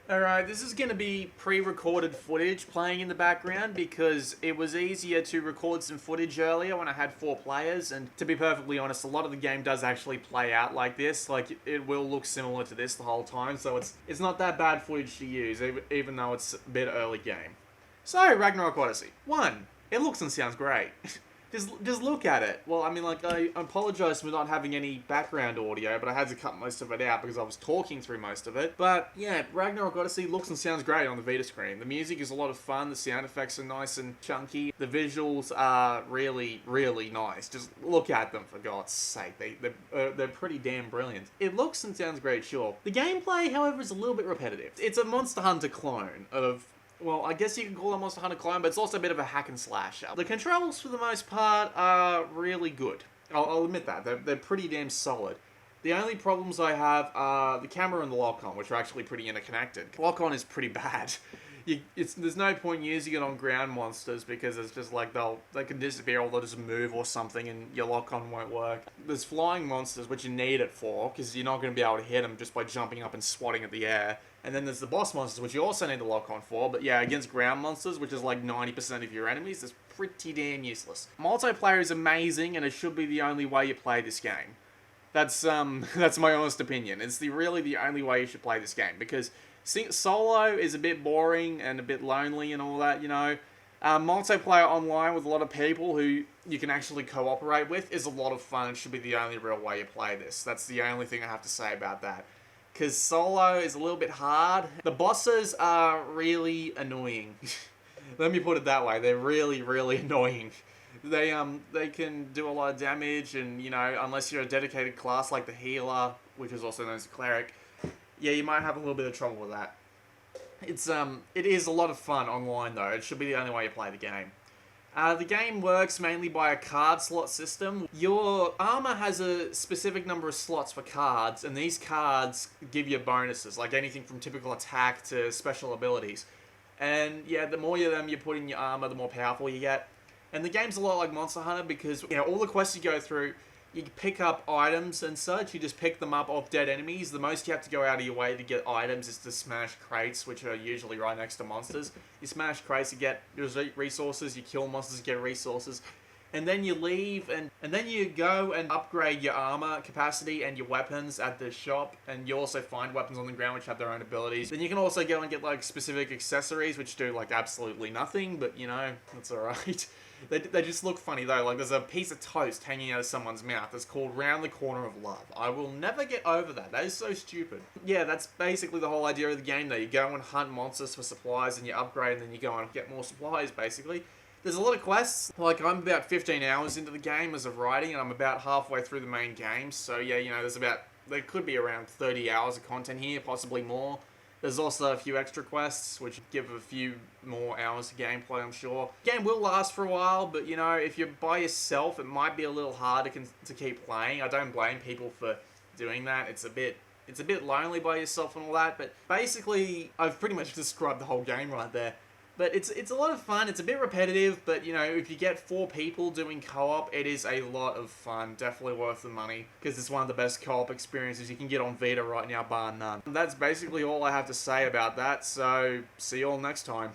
Alright, this is going to be pre-recorded footage playing in the background because it was easier to record some footage earlier when I had 4 players, and to be perfectly honest, a lot of the game does actually play out like this. Like, it will look similar to this the whole time, so it's not that bad footage to use, even though it's a bit early game. So, Ragnarok Odyssey. 1. It looks and sounds great. Just look at it. Well, I mean, like, I apologize for not having any background audio, but I had to cut most of it out because I was talking through most of it. But, yeah, Ragnarok Odyssey looks and sounds great on the Vita screen. The music is a lot of fun, the sound effects are nice and chunky, the visuals are really, really nice. Just look at them, for God's sake. They're pretty damn brilliant. It looks and sounds great, sure. The gameplay, however, is a little bit repetitive. It's a Monster Hunter clone of... Well, I guess you can call it a Monster Hunter clone, but it's also a bit of a hack and slash. The controls, for the most part, are really good. I'll admit that. They're pretty damn solid. The only problems I have are the camera and the lock-on, which are actually pretty interconnected. Lock-on is pretty bad. There's no point using it on ground monsters because it's just like they can disappear or they'll just move or something and your lock-on won't work. There's flying monsters, which you need it for, because you're not going to be able to hit them just by jumping up and swatting at the air. And then there's the boss monsters, which you also need the lock-on for, but yeah, against ground monsters, which is like 90% of your enemies, it's pretty damn useless. Multiplayer is amazing, and it should be the only way you play this game. That's my honest opinion. It's really the only way you should play this game, because solo is a bit boring and a bit lonely and all that, you know. Multiplayer online with a lot of people who you can actually cooperate with is a lot of fun. It should be the only real way you play this. That's the only thing I have to say about that. Because solo is a little bit hard. The bosses are really annoying. Let me put it that way. They're really, really annoying. They can do a lot of damage, and, you know, unless you're a dedicated class like the healer, which is also known as a cleric, yeah, you might have a little bit of trouble with that. It is a lot of fun online, though. It should be the only way you play the game. The game works mainly by a card slot system. Your armor has a specific number of slots for cards, and these cards give you bonuses, like anything from typical attack to special abilities. And yeah, the more of them you put in your armor, the more powerful you get. And the game's a lot like Monster Hunter because, you know, all the quests you go through, you pick up items and such. You just pick them up off dead enemies. The most you have to go out of your way to get items is to smash crates, which are usually right next to monsters. You smash crates, you get resources. You kill monsters, you get resources. And then you leave, and then you go and upgrade your armor capacity and your weapons at the shop. And you also find weapons on the ground which have their own abilities. Then you can also go and get, like, specific accessories which do, like, absolutely nothing. But, you know, that's alright. They just look funny, though. Like, there's a piece of toast hanging out of someone's mouth that's called Round the Corner of Love. I will never get over that. That is so stupid. Yeah, that's basically the whole idea of the game, though. You go and hunt monsters for supplies, and you upgrade, and then you go and get more supplies, basically. There's a lot of quests. Like, I'm about 15 hours into the game as of writing, and I'm about halfway through the main game. So, yeah, you know, there could be around 30 hours of content here, possibly more. There's also a few extra quests, which give a few more hours of gameplay, I'm sure. The game will last for a while, but, you know, if you're by yourself, it might be a little hard to keep playing. I don't blame people for doing that. It's a bit lonely by yourself and all that, but basically, I've pretty much described the whole game right there. But it's a lot of fun. It's a bit repetitive, but, you know, if you get 4 people doing co-op, it is a lot of fun. Definitely worth the money, because it's one of the best co-op experiences you can get on Vita right now, bar none. That's basically all I have to say about that, so see you all next time.